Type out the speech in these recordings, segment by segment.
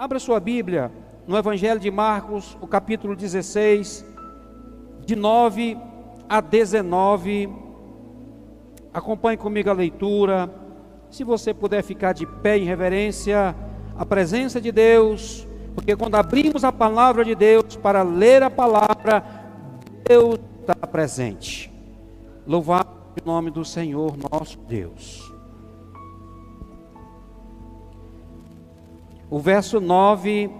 Abra sua Bíblia no Evangelho de Marcos, o capítulo 16, de 9 a 19. Acompanhe comigo a leitura. Se você puder ficar de pé em reverência à presença de Deus, porque quando abrimos a palavra de Deus para ler a palavra, Deus está presente. Louvado o nome do Senhor nosso Deus. O verso 9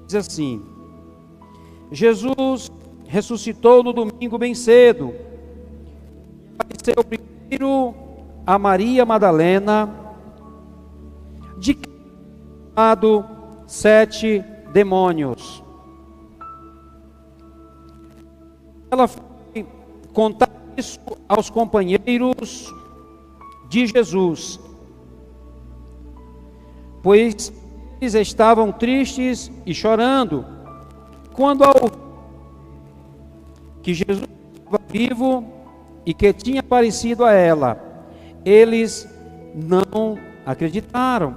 diz assim: Jesus ressuscitou no domingo bem cedo. Apareceu primeiro a Maria Madalena, de que tinham 7 demônios. Ela foi contar isso aos companheiros de Jesus, pois eles estavam tristes e chorando. Quando ao que Jesus estava vivo e que tinha aparecido a ela, eles não acreditaram.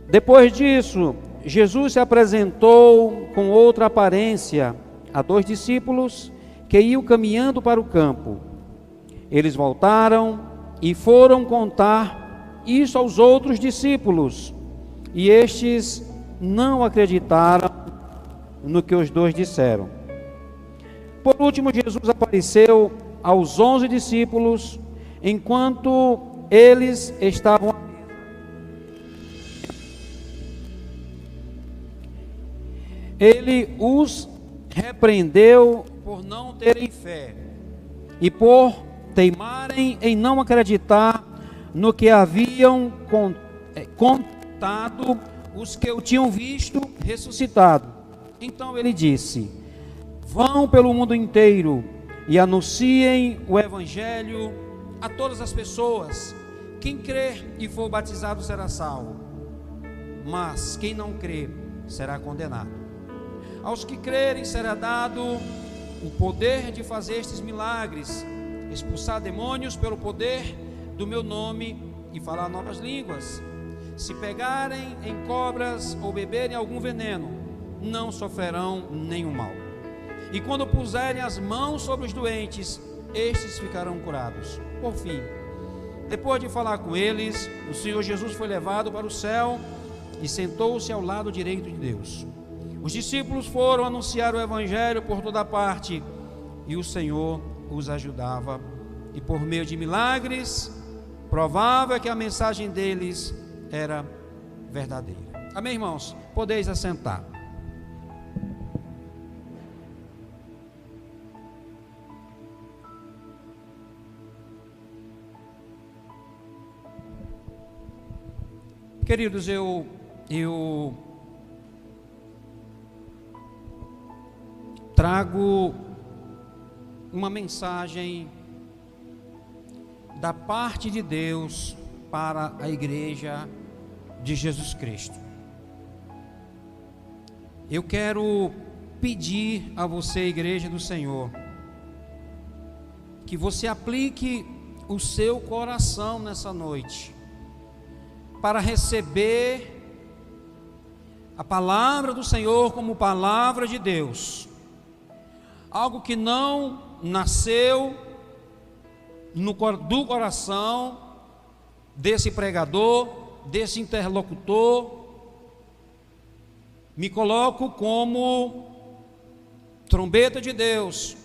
Depois disso, Jesus se apresentou com outra aparência a 2 discípulos que iam caminhando para o campo. Eles voltaram e foram contar isso aos outros discípulos, e estes não acreditaram no que os 2 disseram. Por último, Jesus apareceu aos 11 discípulos, enquanto eles estavam à mesa. Ele os repreendeu por não terem fé e por teimarem em não acreditar no que haviam contado os que o tinham visto ressuscitado. Então ele disse: vão pelo mundo inteiro e anunciem o evangelho a todas as pessoas. Quem crer e for batizado será salvo, mas quem não crer será condenado. Aos que crerem será dado o poder de fazer estes milagres, expulsar demônios pelo poder do meu nome e falar novas línguas. Se pegarem em cobras ou beberem algum veneno, não sofrerão nenhum mal. E quando puserem as mãos sobre os doentes, estes ficarão curados. Por fim, depois de falar com eles, o Senhor Jesus foi levado para o céu e sentou-se ao lado direito de Deus. Os discípulos foram anunciar o evangelho por toda parte, e o Senhor os ajudava, e por meio de milagres provava que a mensagem deles era verdadeira. Amém, irmãos? Podeis assentar. Queridos, eu trago uma mensagem da parte de Deus para a igreja de Jesus Cristo. Eu quero pedir a você, igreja do Senhor, que você aplique o seu coração nessa noite para receber a palavra do Senhor como palavra de Deus. Algo que não nasceu do coração desse pregador, desse interlocutor. Me coloco como trombeta de Deus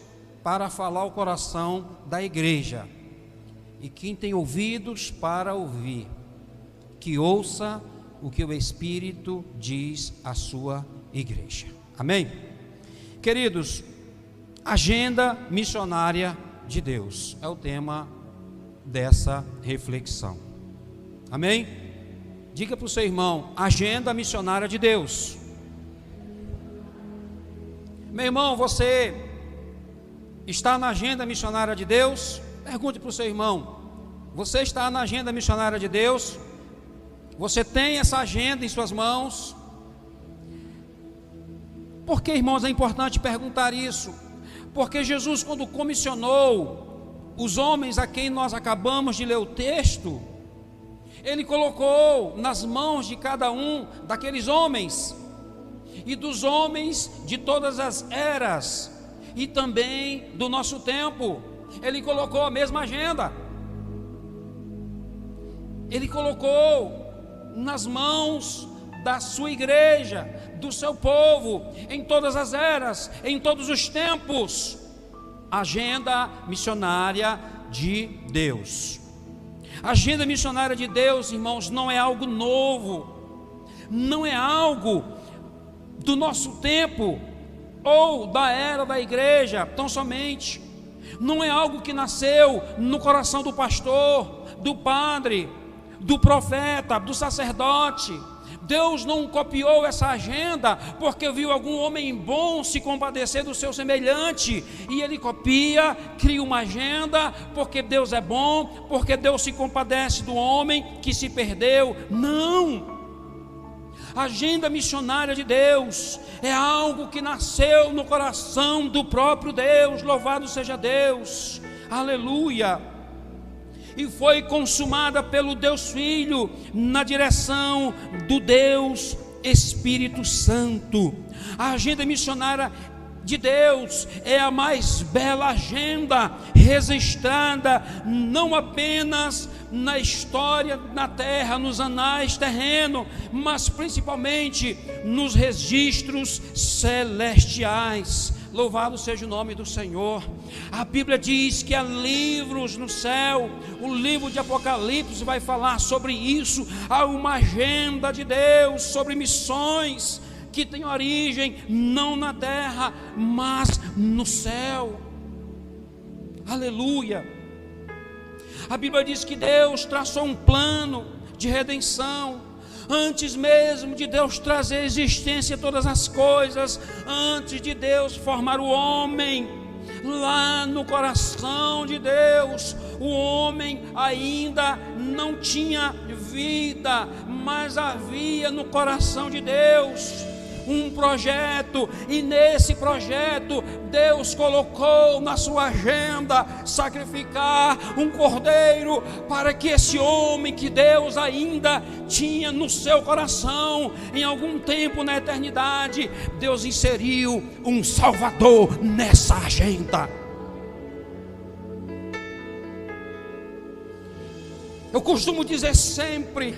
para falar o coração da igreja. E quem tem ouvidos para ouvir, que ouça o que o Espírito diz à sua igreja. Amém? Queridos, agenda missionária de Deus é o tema dessa reflexão. Amém? Diga para o seu irmão: agenda missionária de Deus. Meu irmão, você está na agenda missionária de Deus? Pergunte para o seu irmão: você está na agenda missionária de Deus? Você tem essa agenda em suas mãos? Por que, irmãos, é importante perguntar isso? Porque Jesus, quando comissionou os homens a quem nós acabamos de ler o texto, Ele colocou nas mãos de cada um daqueles homens, e dos homens de todas as eras, e também do nosso tempo. Ele colocou a mesma agenda. Ele colocou nas mãos da sua igreja, do seu povo, em todas as eras, em todos os tempos, a agenda missionária de Deus. A agenda missionária de Deus, irmãos, não é algo novo, não é algo do nosso tempo ou da era da igreja tão somente. Não é algo que nasceu no coração do pastor, do padre, do profeta, do sacerdote. Deus não copiou essa agenda porque viu algum homem bom se compadecer do seu semelhante, e ele copia, cria uma agenda porque Deus é bom, porque Deus se compadece do homem que se perdeu. Não! A agenda missionária de Deus é algo que nasceu no coração do próprio Deus. Louvado seja Deus, aleluia! E foi consumada pelo Deus Filho, na direção do Deus Espírito Santo. A agenda missionária de Deus é a mais bela agenda registrada não apenas na história na terra, nos anais terrenos, mas principalmente nos registros celestiais. Louvado seja o nome do Senhor. A Bíblia diz que há livros no céu. O livro de Apocalipse vai falar sobre isso. Há uma agenda de Deus sobre missões que tem origem não na terra, mas no céu. Aleluia. A Bíblia diz que Deus traçou um plano de redenção antes mesmo de Deus trazer à existência todas as coisas, antes de Deus formar o homem. Lá no coração de Deus, o homem ainda não tinha vida, mas havia no coração de Deus um projeto, e nesse projeto Deus colocou na sua agenda sacrificar um cordeiro, para que esse homem que Deus ainda tinha no seu coração, em algum tempo na eternidade, Deus inseriu um Salvador nessa agenda. Eu costumo dizer sempre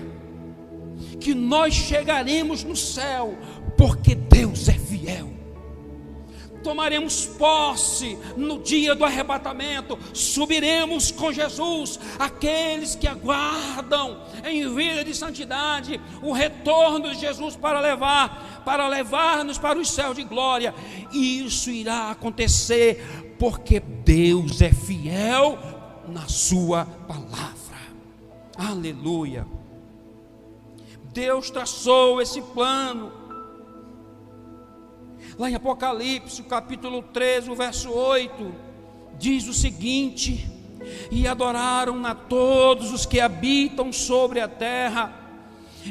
que nós chegaremos no céu porque Deus é fiel. Tomaremos posse no dia do arrebatamento, subiremos com Jesus. Aqueles que aguardam em vida de santidade o retorno de Jesus para levar-nos para os céus de glória. E isso irá acontecer porque Deus é fiel na sua palavra. Aleluia. Deus traçou esse plano. Lá em Apocalipse, capítulo 13, o verso 8, diz o seguinte: e adoraram a todos os que habitam sobre a terra,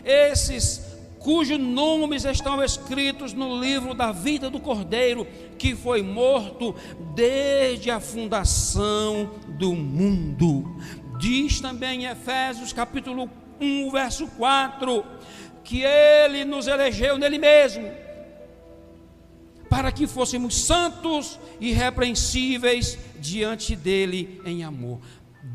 esses cujos nomes estão escritos no livro da vida do Cordeiro, que foi morto desde a fundação do mundo. Diz também em Efésios capítulo 1, verso 4, que Ele nos elegeu nele mesmo, para que fôssemos santos e irrepreensíveis diante dele em amor.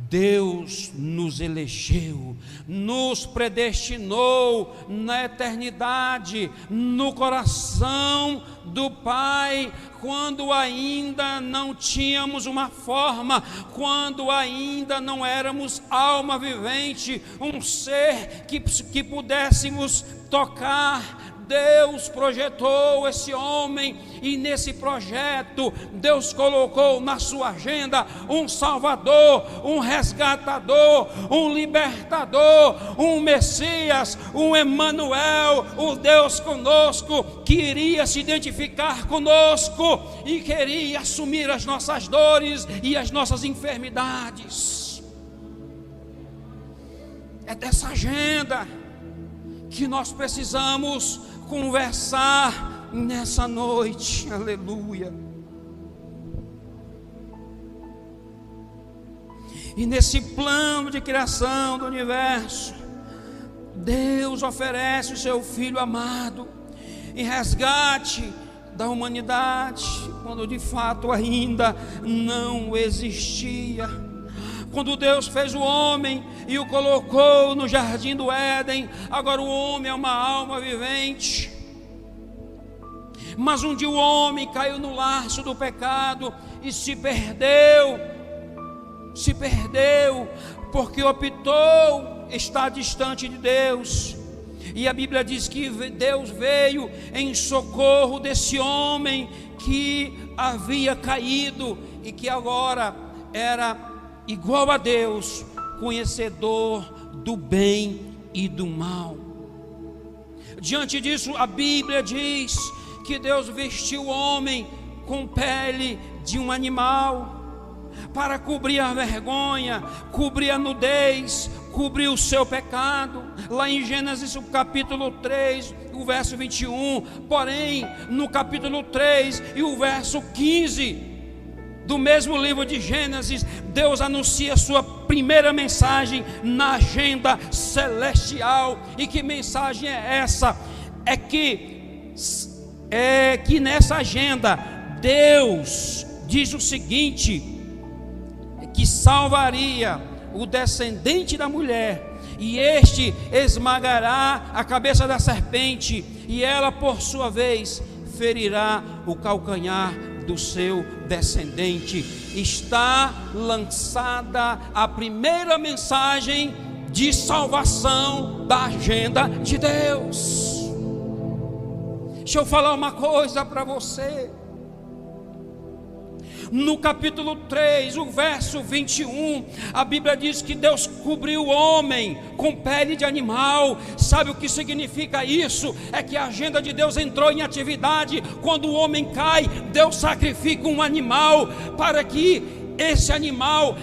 Deus nos elegeu, nos predestinou na eternidade, no coração do Pai, quando ainda não tínhamos uma forma, quando ainda não éramos alma vivente, um ser que pudéssemos tocar. Deus projetou esse homem, e nesse projeto Deus colocou na sua agenda um Salvador, um resgatador, um libertador, um Messias, um Emanuel, o Deus conosco, que iria se identificar conosco e queria assumir as nossas dores e as nossas enfermidades. É dessa agenda que nós precisamos conversar nessa noite. Aleluia. E nesse plano de criação do universo, Deus oferece o seu Filho amado em resgate da humanidade, quando de fato ainda não existia. Quando Deus fez o homem e o colocou no jardim do Éden, agora o homem é uma alma vivente. Mas um dia o homem caiu no laço do pecado e se perdeu, porque optou estar distante de Deus. E a Bíblia diz que Deus veio em socorro desse homem que havia caído e que agora era igual a Deus, conhecedor do bem e do mal. Diante disso, a Bíblia diz que Deus vestiu o homem com pele de um animal, para cobrir a vergonha, cobrir a nudez, cobrir o seu pecado. Lá em Gênesis capítulo 3, o verso 21, porém no capítulo 3 e o verso 15 do mesmo livro de Gênesis, Deus anuncia a sua primeira mensagem na agenda celestial. E que mensagem é essa? É que nessa agenda Deus diz o seguinte: que salvaria o descendente da mulher, e este esmagará a cabeça da serpente, e ela por sua vez ferirá o calcanhar do seu descendente. Está lançada a primeira mensagem de salvação da agenda de Deus. Deixa eu falar uma coisa para você. No capítulo 3, o verso 21, a Bíblia diz que Deus cobriu o homem com pele de animal. Sabe o que significa isso? É que a agenda de Deus entrou em atividade. Quando o homem cai, Deus sacrifica um animal, para que esse animal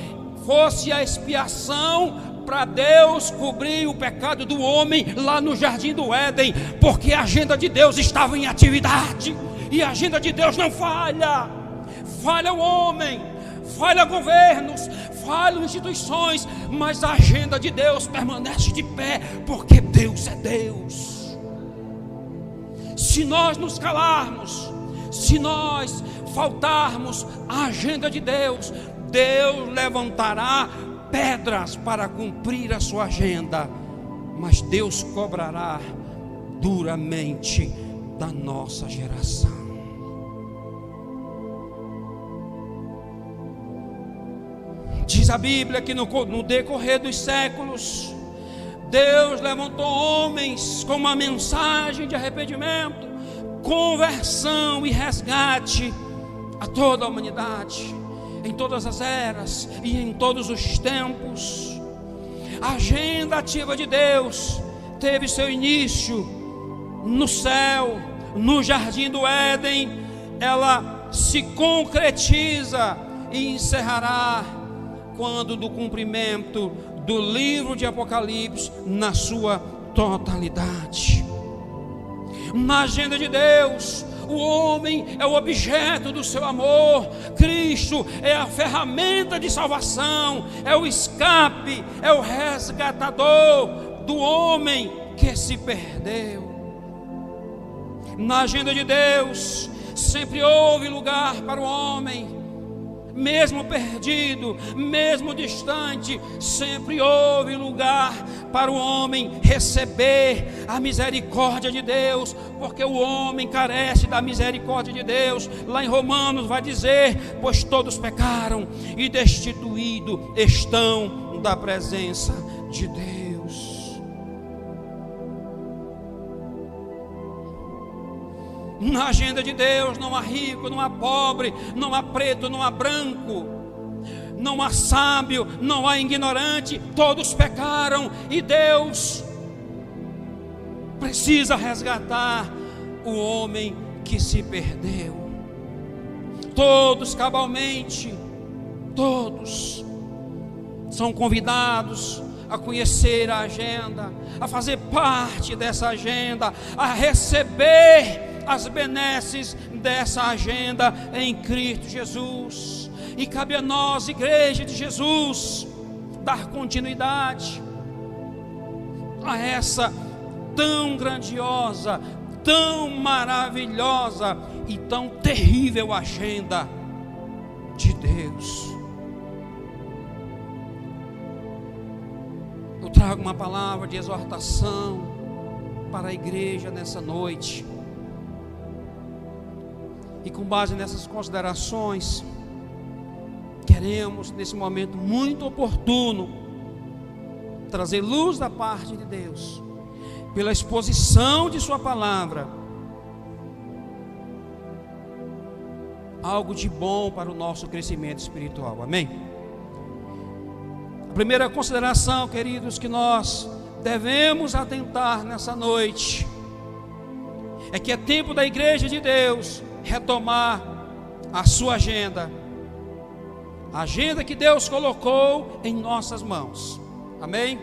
fosse a expiação para Deus cobrir o pecado do homem lá no jardim do Éden, porque a agenda de Deus estava em atividade. E a agenda de Deus não falha. Falha o homem, falha governos, falham instituições, mas a agenda de Deus permanece de pé, porque Deus é Deus. Se nós nos calarmos, se nós faltarmos à agenda de Deus, Deus levantará pedras para cumprir a sua agenda, mas Deus cobrará duramente da nossa geração. Diz a Bíblia que no decorrer dos séculos, Deus levantou homens com uma mensagem de arrependimento, conversão e resgate a toda a humanidade, em todas as eras e em todos os tempos. A agenda ativa de Deus teve seu início no céu, no jardim do Éden. Ela se concretiza e encerrará quando do cumprimento do livro de Apocalipse na sua totalidade. Na agenda de Deus, o homem é o objeto do seu amor. Cristo é a ferramenta de salvação, é o escape, é o resgatador do homem que se perdeu. Na agenda de Deus sempre houve lugar para o homem. Mesmo perdido, mesmo distante, sempre houve lugar para o homem receber a misericórdia de Deus, porque o homem carece da misericórdia de Deus. Lá em Romanos vai dizer: pois todos pecaram e destituídos estão da presença de Deus. Na agenda de Deus não há rico, não há pobre, não há preto, não há branco, não há sábio, não há ignorante. Todos pecaram e Deus precisa resgatar o homem que se perdeu. Todos cabalmente, todos são convidados a conhecer a agenda, a fazer parte dessa agenda, a receber as benesses dessa agenda em Cristo Jesus. E cabe a nós, igreja de Jesus, dar continuidade a essa tão grandiosa, tão maravilhosa e tão terrível agenda de Deus. Eu trago uma palavra de exortação para a igreja nessa noite. E com base nessas considerações, queremos nesse momento muito oportuno trazer luz da parte de Deus, pela exposição de sua palavra, algo de bom para o nosso crescimento espiritual. Amém? A primeira consideração, queridos, que nós devemos atentar nessa noite é que é tempo da igreja de Deus retomar a sua agenda, a agenda que Deus colocou em nossas mãos. Amém?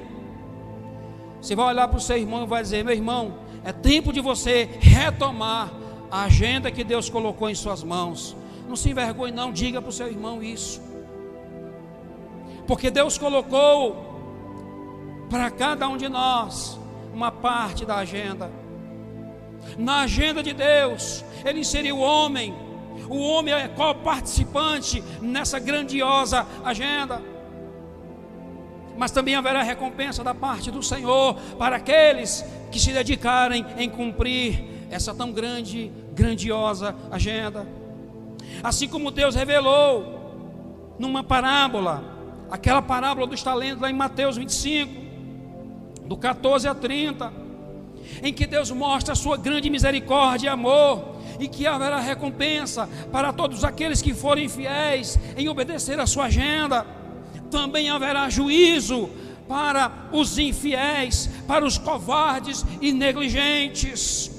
Você vai olhar para o seu irmão e vai dizer: meu irmão, é tempo de você retomar a agenda que Deus colocou em suas mãos. Não se envergonhe não, diga para o seu irmão isso, porque Deus colocou para cada um de nós uma parte da agenda. Na agenda de Deus, Ele inseriu o homem é co-participante nessa grandiosa agenda. Mas também haverá recompensa da parte do Senhor para aqueles que se dedicarem em cumprir essa tão grandiosa agenda. Assim como Deus revelou numa parábola, aquela parábola dos talentos lá em Mateus 25, do 14 a 30, em que Deus mostra a sua grande misericórdia e amor, e que haverá recompensa para todos aqueles que forem fiéis em obedecer a sua agenda. Também haverá juízo para os infiéis, para os covardes e negligentes.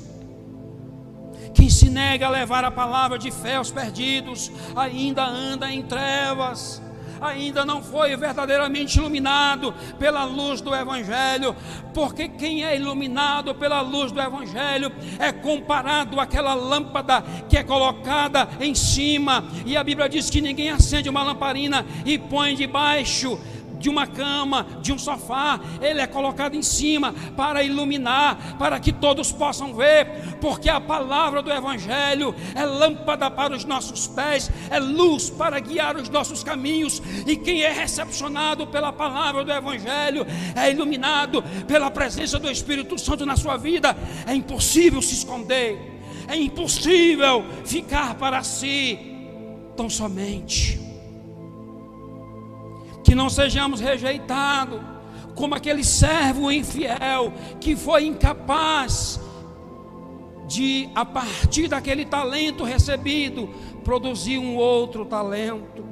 Quem se nega a levar a palavra de fé aos perdidos, ainda anda em trevas, ainda não foi verdadeiramente iluminado pela luz do Evangelho, porque quem é iluminado pela luz do Evangelho é comparado àquela lâmpada que é colocada em cima, e a Bíblia diz que ninguém acende uma lamparina e põe debaixo de uma cama, de um sofá. Ele é colocado em cima para iluminar, para que todos possam ver, porque a palavra do Evangelho é lâmpada para os nossos pés, é luz para guiar os nossos caminhos. E quem é recepcionado pela palavra do Evangelho é iluminado pela presença do Espírito Santo na sua vida. É impossível se esconder, é impossível ficar para si tão somente. Que não sejamos rejeitados como aquele servo infiel que foi incapaz de, a partir daquele talento recebido, produzir um outro talento.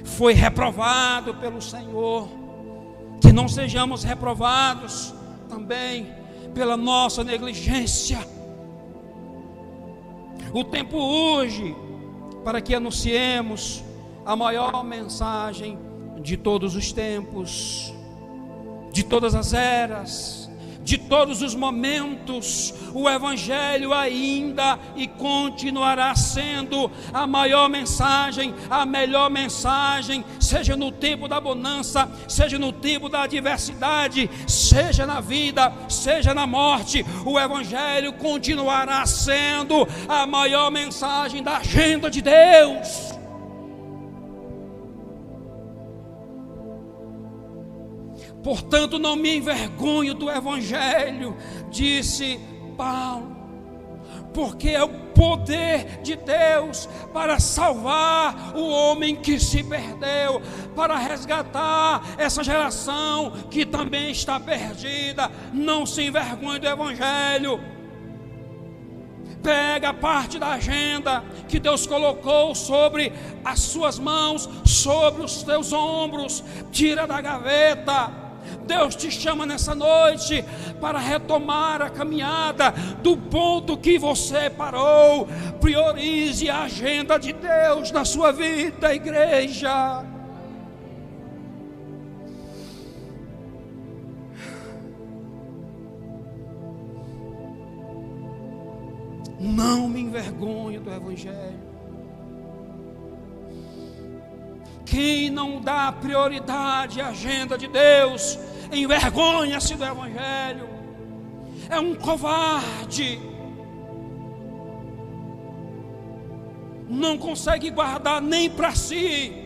Foi reprovado pelo Senhor. Que não sejamos reprovados também pela nossa negligência. O tempo urge para que anunciemos a maior mensagem de todos os tempos, de todas as eras, de todos os momentos. O Evangelho ainda e continuará sendo a maior mensagem, a melhor mensagem, seja no tempo da bonança, seja no tempo da adversidade, seja na vida, seja na morte. O Evangelho continuará sendo a maior mensagem da agenda de Deus. Portanto, não me envergonho do Evangelho, disse Paulo, porque é o poder de Deus para salvar o homem que se perdeu, para resgatar essa geração que também está perdida. Não se envergonhe do Evangelho. Pega a parte da agenda que Deus colocou sobre as suas mãos, sobre os teus ombros, tira da gaveta. Deus te chama nessa noite para retomar a caminhada do ponto que você parou. Priorize a agenda de Deus na sua vida, igreja. Não me envergonho do Evangelho. Quem não dá prioridade à agenda de Deus envergonha-se do Evangelho, é um covarde, não consegue guardar nem para si.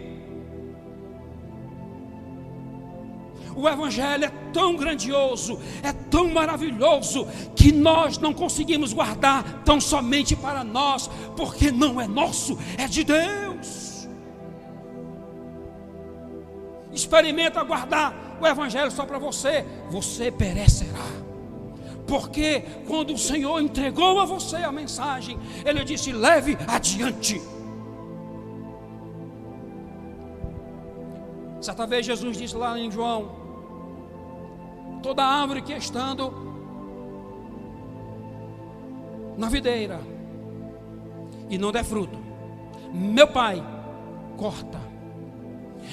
O Evangelho é tão grandioso, é tão maravilhoso, que nós não conseguimos guardar tão somente para nós, porque não é nosso, é de Deus. Experimenta guardar o Evangelho só para você, você perecerá. Porque quando o Senhor entregou a você a mensagem, Ele disse: leve adiante. Certa vez Jesus disse lá em João: toda árvore que estando na videira e não der fruto, meu Pai corta.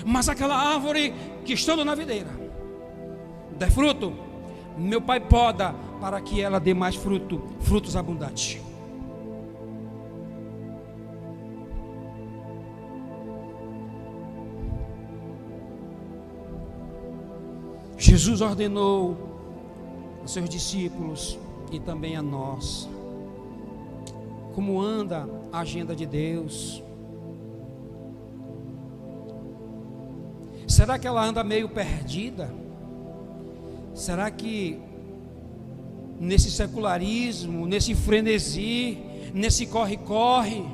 Mas aquela árvore que estando na videira der fruto, meu Pai poda, para que ela dê mais fruto, frutos abundantes. Jesus ordenou aos seus discípulos e também a nós como anda a agenda de Deus. Será que ela anda meio perdida? Será que nesse secularismo, nesse frenesi, nesse corre-corre,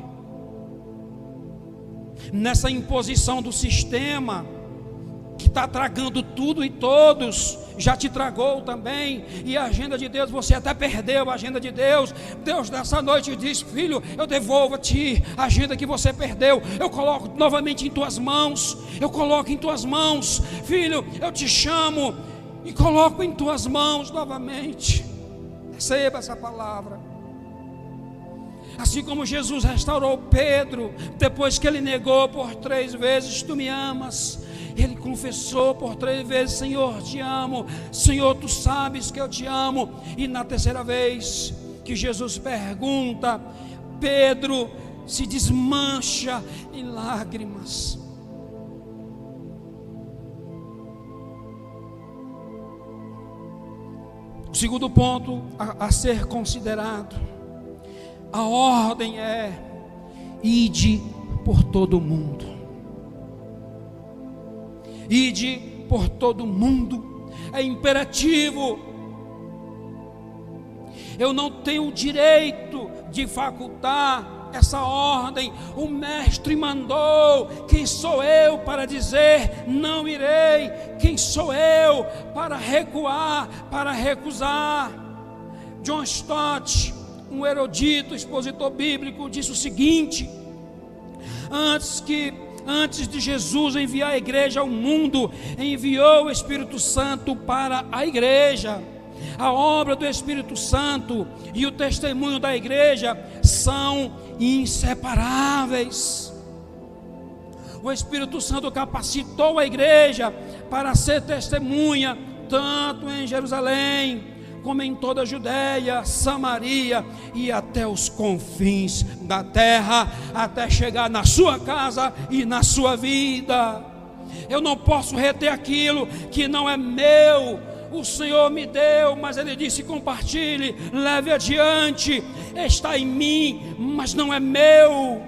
nessa imposição do sistema que está tragando tudo e todos, já te tragou também, e a agenda de Deus, você até perdeu a agenda de Deus. Deus nessa noite diz: filho, eu devolvo a ti a agenda que você perdeu, eu coloco novamente em tuas mãos, eu coloco em tuas mãos, filho, eu te chamo e coloco em tuas mãos novamente. Receba essa palavra. Assim como Jesus restaurou Pedro, depois que ele negou por 3 vezes: tu me amas. Ele confessou por 3 vezes: Senhor, te amo. Senhor, tu sabes que eu te amo. E na 3ª vez que Jesus pergunta, Pedro se desmancha em lágrimas. O segundo ponto a ser considerado, a ordem é: ide por todo o mundo. Ide por todo o mundo, é imperativo. Eu não tenho o direito de facultar essa ordem. O mestre mandou. Quem sou eu para dizer não irei? Quem sou eu para recuar, para recusar? John Stott, um erudito expositor bíblico, disse o seguinte: antes de Jesus enviar a igreja ao mundo, enviou o Espírito Santo para a igreja. A obra do Espírito Santo e o testemunho da igreja são inseparáveis. O Espírito Santo capacitou a igreja para ser testemunha, tanto em Jerusalém, como em toda a Judéia, Samaria e até os confins da terra, até chegar na sua casa e na sua vida. Eu não posso reter aquilo que não é meu. O Senhor me deu, mas Ele disse: compartilhe, leve adiante. Está em mim, mas não é meu.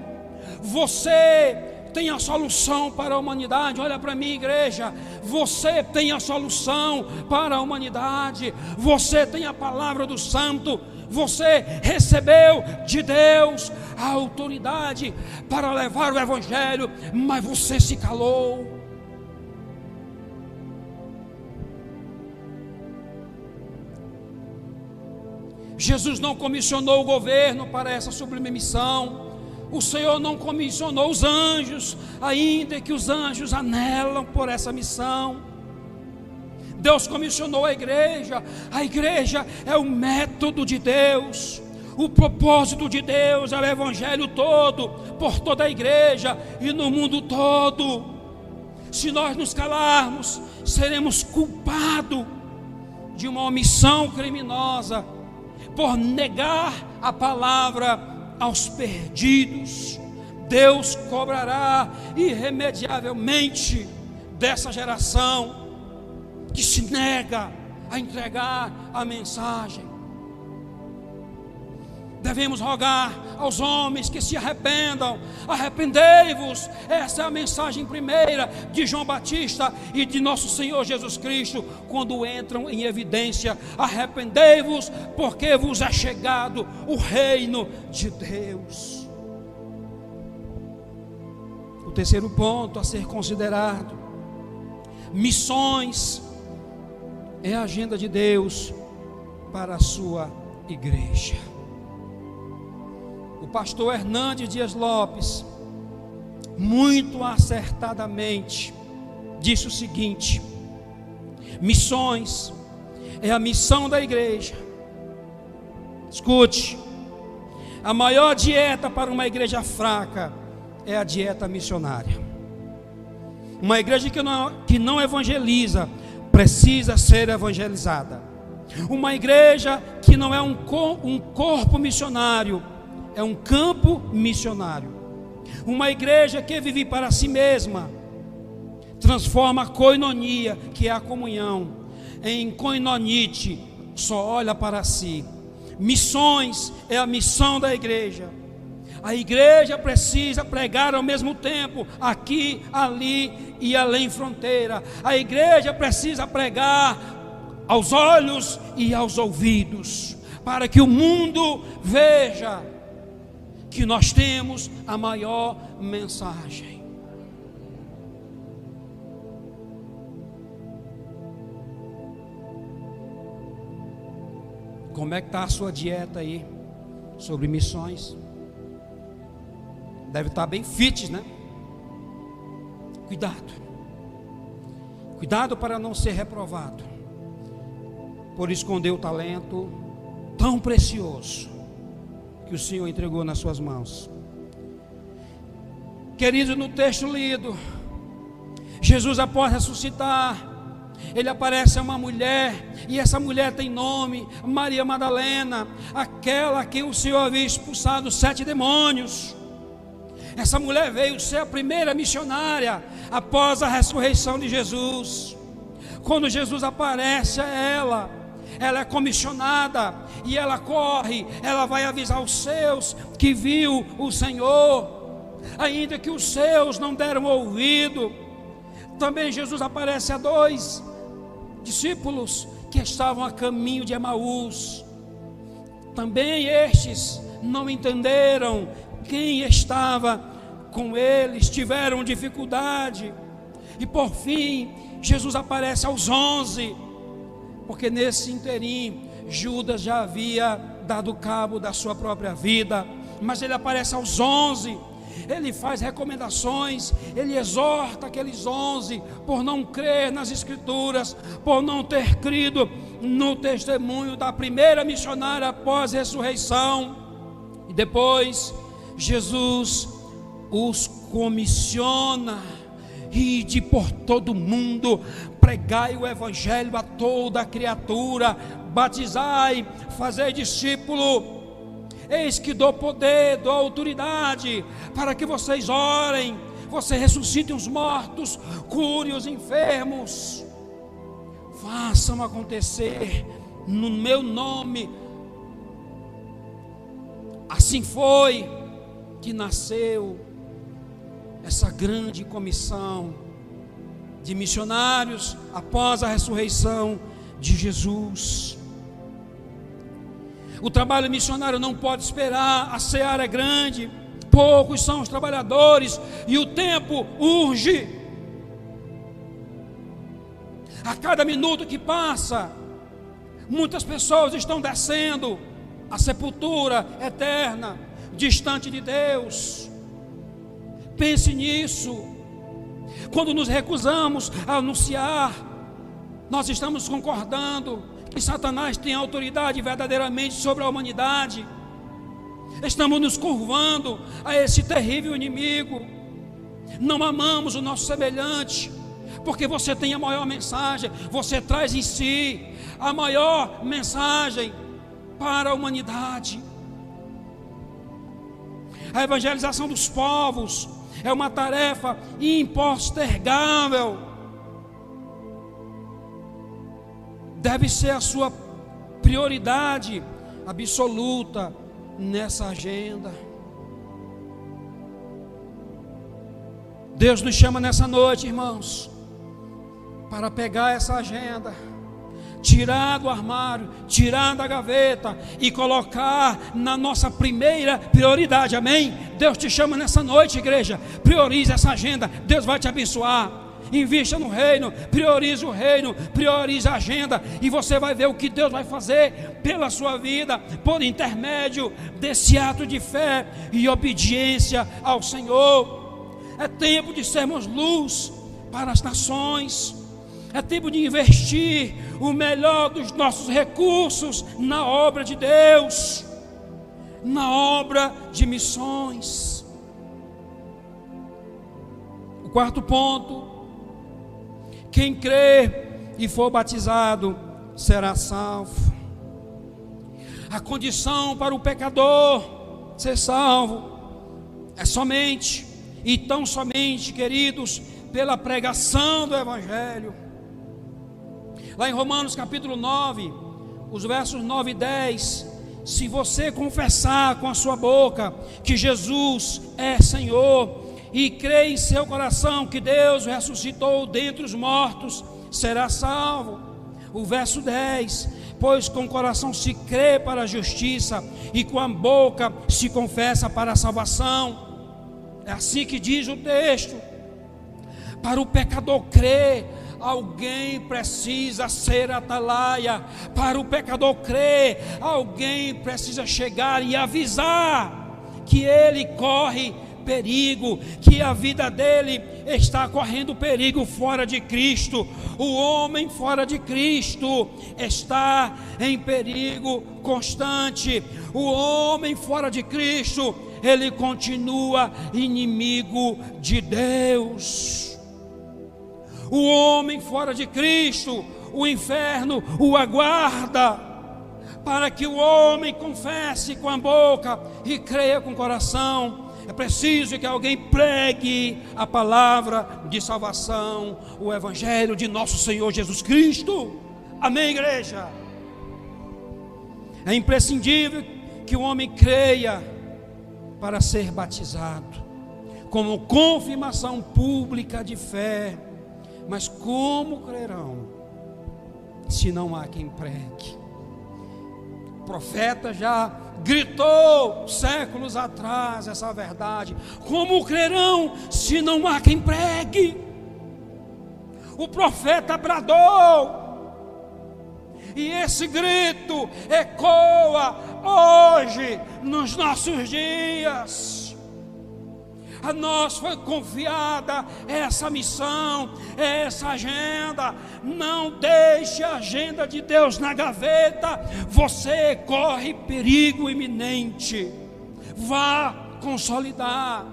Você tem a solução para a humanidade. Olha para mim, igreja. Você tem a solução para a humanidade. Você tem a palavra do Santo. Você recebeu de Deus a autoridade para levar o Evangelho, mas você se calou. Jesus não comissionou o governo para essa sublime missão. O Senhor não comissionou os anjos, ainda que os anjos anelam por essa missão. Deus comissionou a igreja. A igreja é o método de Deus. O propósito de Deus é o Evangelho todo, por toda a igreja e no mundo todo. Se nós nos calarmos, seremos culpados de uma omissão criminosa, por negar a palavra aos perdidos. Deus cobrará irremediavelmente dessa geração. que se nega a entregar a mensagem. Devemos rogar aos homens que se arrependam. Arrependei-vos. Essa é a mensagem primeira de João Batista e de nosso Senhor Jesus Cristo, quando entram em evidência: arrependei-vos, porque vos é chegado o reino de Deus. O terceiro ponto a ser considerado: missões é a agenda de Deus para a sua igreja. O pastor Hernandes Dias Lopes, muito acertadamente, disse o seguinte: missões é a missão da igreja. Escute, a maior dieta para uma igreja fraca é a dieta missionária. Uma igreja que não evangeliza precisa ser evangelizada. Uma igreja que não é um corpo missionário é um campo missionário. Uma igreja que vive para si mesma transforma a koinonia, que é a comunhão, em koinonite, só olha para si. Missões é a missão da igreja. A igreja precisa pregar ao mesmo tempo, aqui, ali e além fronteira. A igreja precisa pregar aos olhos e aos ouvidos, para que o mundo veja que nós temos a maior mensagem. Como é que está a sua dieta aí sobre missões? Deve estar bem fit, né? Cuidado para não ser reprovado por esconder o talento tão precioso que o Senhor entregou nas suas mãos. Querido, no texto lido, Jesus, após ressuscitar, ele aparece a uma mulher, e essa mulher tem nome, Maria Madalena, aquela a quem o Senhor havia expulsado 7 demônios. Essa mulher veio ser a primeira missionária após a ressurreição de Jesus. Quando Jesus aparece a ela é comissionada, e ela corre, ela vai avisar os seus que viu o Senhor, ainda que os seus não deram ouvido. Também Jesus aparece a 2 discípulos que estavam a caminho de Emaús. Também estes não entenderam quem estava com eles, tiveram dificuldade. E por fim, Jesus aparece aos 11, porque nesse interim Judas já havia dado cabo da sua própria vida, mas ele aparece aos 11. Ele faz recomendações, ele exorta aqueles 11 por não crer nas Escrituras, por não ter crido no testemunho da primeira missionária após a ressurreição. E depois Jesus os comissiona: ide por todo o mundo, pregai o evangelho a toda a criatura, batizai, fazei discípulo. Eis que dou poder, dou autoridade, para que vocês orem, vocês ressuscitem os mortos, curem os enfermos, façam acontecer no meu nome. Assim foi que nasceu essa grande comissão de missionários após a ressurreição de Jesus. O trabalho missionário não pode esperar, a seara é grande, poucos são os trabalhadores e o tempo urge. A cada minuto que passa, muitas pessoas estão descendo a sepultura eterna, distante de Deus. Pense nisso. Quando nos recusamos a anunciar, nós estamos concordando que Satanás tem autoridade verdadeiramente sobre a humanidade. Estamos nos curvando a esse terrível inimigo. Não amamos o nosso semelhante, porque você tem a maior mensagem, você traz em si a maior mensagem para a humanidade. A evangelização dos povos é uma tarefa impostergável. deve ser a sua prioridade absoluta nessa agenda. Deus nos chama nessa noite, irmãos, para pegar essa agenda, tirar do armário, tirar da gaveta e colocar na nossa primeira prioridade, amém? Deus te chama nessa noite, igreja, priorize essa agenda, Deus vai te abençoar. Invista no reino, priorize o reino, priorize a agenda, e você vai ver o que Deus vai fazer pela sua vida, por intermédio desse ato de fé e obediência ao Senhor. É tempo de sermos luz para as nações. É tempo de investir o melhor dos nossos recursos na obra de Deus, na obra de missões. O quarto ponto: quem crer e for batizado será salvo. A condição para o pecador ser salvo é somente, e tão somente, queridos, pela pregação do Evangelho. Lá em Romanos capítulo 9, os versos 9 e 10, se você confessar com a sua boca que Jesus é Senhor, e crê em seu coração que Deus o ressuscitou dentre os mortos, será salvo. O verso 10, pois com o coração se crê para a justiça, e com a boca se confessa para a salvação. É assim que diz o texto. Para o pecador crer, alguém precisa ser atalaia. Para o pecador crer, alguém precisa chegar e avisar que ele corre perigo, que a vida dele está correndo perigo fora de Cristo. O homem fora de Cristo está em perigo constante. O homem fora de Cristo, ele continua inimigo de Deus. O homem fora de Cristo, o inferno o aguarda, para que o homem confesse com a boca e creia com o coração. É preciso que alguém pregue a palavra de salvação, o Evangelho de nosso Senhor Jesus Cristo. Amém, igreja? É imprescindível que o homem creia para ser batizado, como confirmação pública de fé. Mas como crerão, se não há quem pregue? O profeta já gritou séculos atrás essa verdade. Como crerão se não há quem pregue? O profeta bradou, e esse grito ecoa hoje nos nossos dias. A nós foi confiada essa missão, essa agenda. Não deixe a agenda de Deus na gaveta. Você corre perigo iminente. Vá consolidar,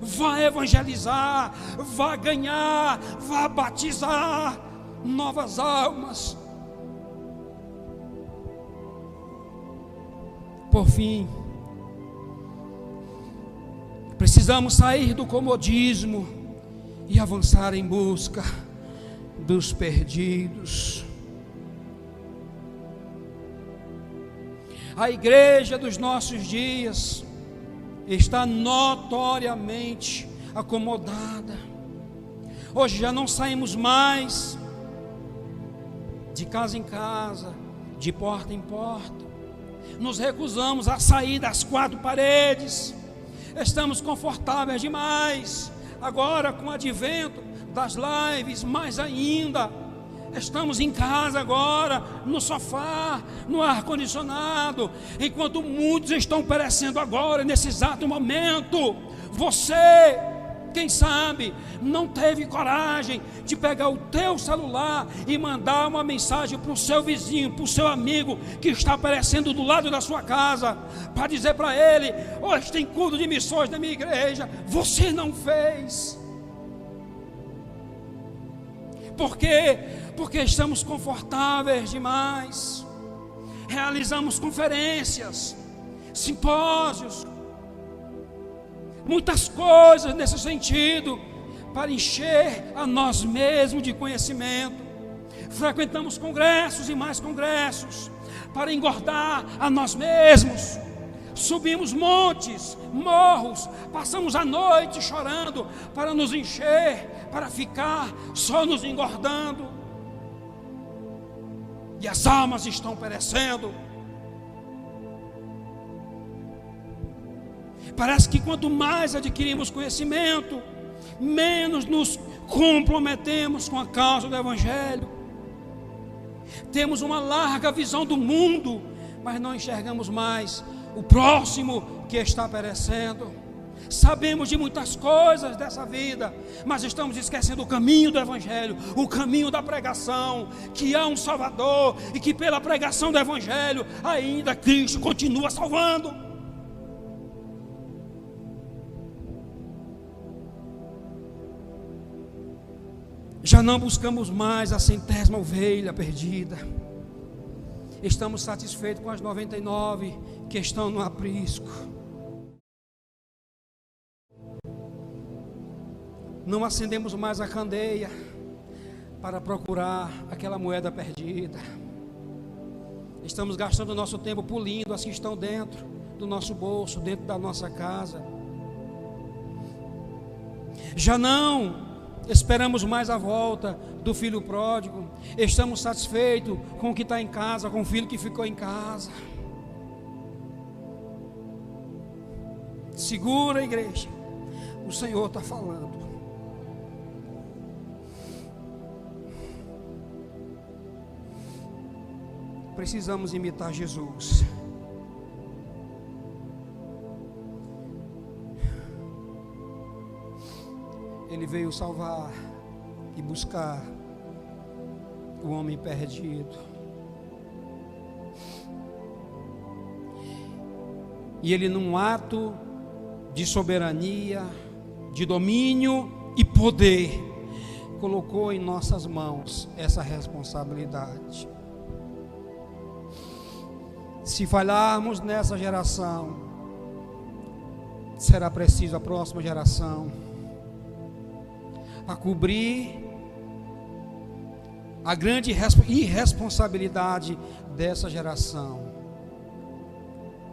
vá evangelizar, vá ganhar, vá batizar novas almas. Por fim, precisamos sair do comodismo e avançar em busca dos perdidos. A igreja dos nossos dias está notoriamente acomodada. Hoje já não saímos mais de casa em casa, de porta em porta. Nos recusamos a sair das quatro paredes. Estamos confortáveis demais. Agora, com o advento das lives, mais ainda. Estamos em casa agora, no sofá, no ar-condicionado, enquanto muitos estão perecendo agora, nesse exato momento. Você, quem sabe, não teve coragem de pegar o teu celular e mandar uma mensagem para o seu vizinho, para o seu amigo que está perecendo do lado da sua casa, para dizer para ele: hoje tem culto de missões na minha igreja. Você não fez. Por quê? Porque estamos confortáveis demais. Realizamos conferências, simpósios, muitas coisas nesse sentido, para encher a nós mesmos de conhecimento. frequentamos congressos e mais congressos para engordar a nós mesmos. Subimos montes, morros, passamos a noite chorando para nos encher, para ficar só nos engordando. E as almas estão perecendo. Parece que quanto mais adquirimos conhecimento, menos nos comprometemos com a causa do Evangelho. Temos uma larga visão do mundo, mas não enxergamos mais o próximo que está perecendo. Sabemos de muitas coisas dessa vida, mas estamos esquecendo o caminho do Evangelho, o caminho da pregação, que há um Salvador e que pela pregação do Evangelho ainda Cristo continua salvando. Já não buscamos mais a 100ª ovelha perdida. Estamos satisfeitos com as 99 que estão no aprisco. Não acendemos mais a candeia para procurar aquela moeda perdida. Estamos gastando nosso tempo polindo as que estão dentro do nosso bolso, dentro da nossa casa. Já não esperamos mais a volta do filho pródigo. Estamos satisfeitos com o que está em casa, com o filho que ficou em casa. Segura a igreja, o Senhor está falando. Precisamos imitar Jesus. Ele veio salvar e buscar o homem perdido. E Ele, num ato de soberania, de domínio e poder, colocou em nossas mãos essa responsabilidade. Se falharmos nessa geração, será preciso a próxima geração a cobrir a grande irresponsabilidade dessa geração.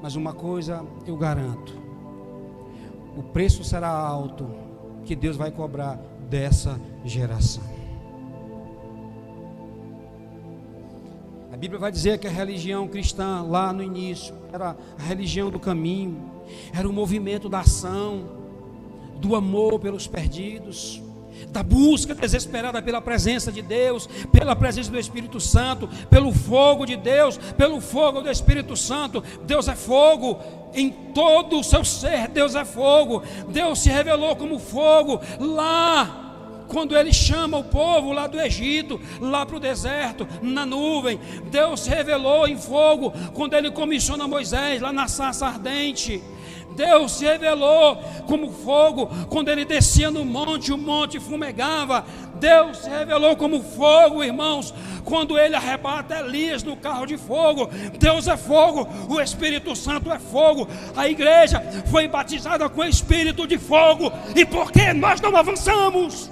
Mas uma coisa eu garanto: o preço será alto que Deus vai cobrar dessa geração. A Bíblia vai dizer que a religião cristã lá no início era a religião do caminho, era o movimento da ação, do amor pelos perdidos, da busca desesperada pela presença de Deus, pela presença do Espírito Santo, pelo fogo de Deus, pelo fogo do Espírito Santo. Deus é fogo em todo o seu ser, Deus é fogo. Deus se revelou como fogo lá quando Ele chama o povo lá do Egito, lá para o deserto, na nuvem. Deus se revelou em fogo quando Ele comissiona Moisés lá na sarça ardente. Deus se revelou como fogo quando Ele descia no monte, o monte fumegava. Deus se revelou como fogo, irmãos, quando Ele arrebata Elias no carro de fogo. Deus é fogo, o Espírito Santo é fogo. A igreja foi batizada com o Espírito de fogo. E por que nós não avançamos?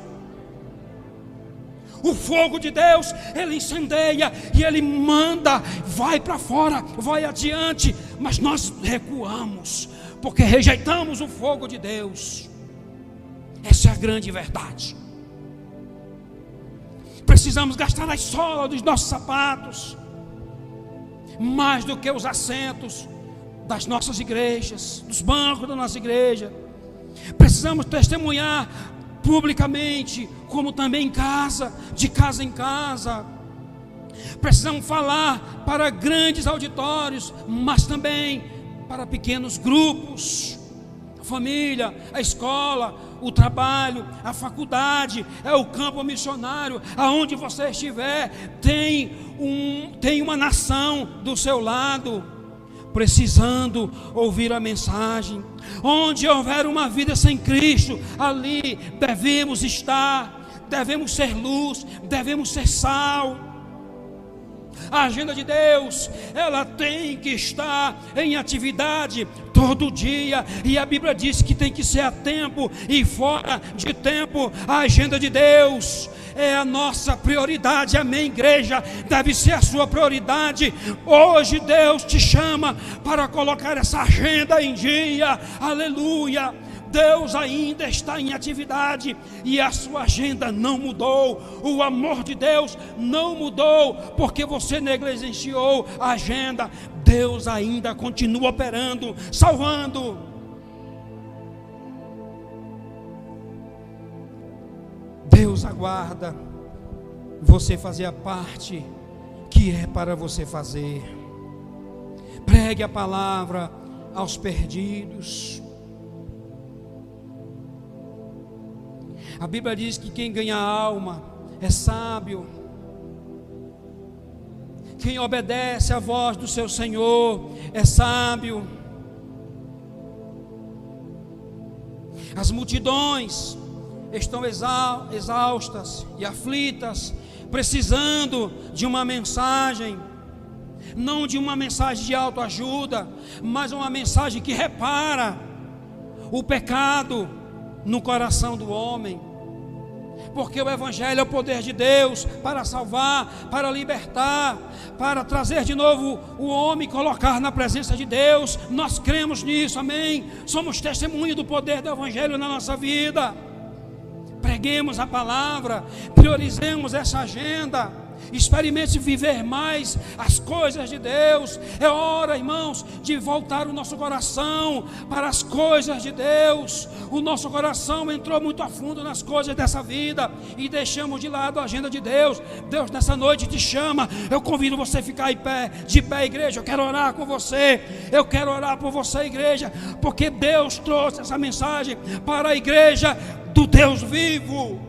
O fogo de Deus, Ele incendeia e Ele manda, vai para fora, vai adiante. Mas nós recuamos, porque rejeitamos o fogo de Deus. Essa é a grande verdade. Precisamos gastar as solas dos nossos sapatos, mais do que os assentos das nossas igrejas, dos bancos da nossa igreja. Precisamos testemunhar publicamente, como também em casa, de casa em casa. Precisamos falar para grandes auditórios, mas também para pequenos grupos. A família, a escola, o trabalho, a faculdade, é o campo missionário. Aonde você estiver, tem uma nação do seu lado, precisando ouvir a mensagem. Onde houver uma vida sem Cristo, ali devemos estar, devemos ser luz, devemos ser sal. A agenda de Deus, ela tem que estar em atividade todo dia, e a Bíblia diz que tem que ser a tempo e fora de tempo. A agenda de Deus, é a nossa prioridade, amém, igreja? Deve ser a sua prioridade. Hoje Deus te chama para colocar essa agenda em dia, aleluia. Deus ainda está em atividade e a sua agenda não mudou, o amor de Deus não mudou, porque você negligenciou a agenda. Deus ainda continua operando, salvando. Deus aguarda você fazer a parte que é para você fazer. Pregue a palavra aos perdidos. A Bíblia diz que quem ganha a alma é sábio. Quem obedece à voz do seu Senhor é sábio. As multidões estão exaustas e aflitas, precisando de uma mensagem, não de uma mensagem de autoajuda, mas uma mensagem que repara o pecado no coração do homem, porque o Evangelho é o poder de Deus para salvar, para libertar, para trazer de novo o homem, colocar na presença de Deus. Nós cremos nisso, amém? Somos testemunho do poder do Evangelho na nossa vida. Preguemos a palavra, priorizemos essa agenda. Experimente viver mais as coisas de Deus. É hora, irmãos, de voltar o nosso coração para as coisas de Deus. O nosso coração entrou muito a fundo nas coisas dessa vida e deixamos de lado a agenda de Deus. Deus nessa noite te chama. Eu convido você a ficar de pé, igreja. Eu quero orar com você. Eu quero orar por você, igreja, porque Deus trouxe essa mensagem para a igreja do Deus vivo.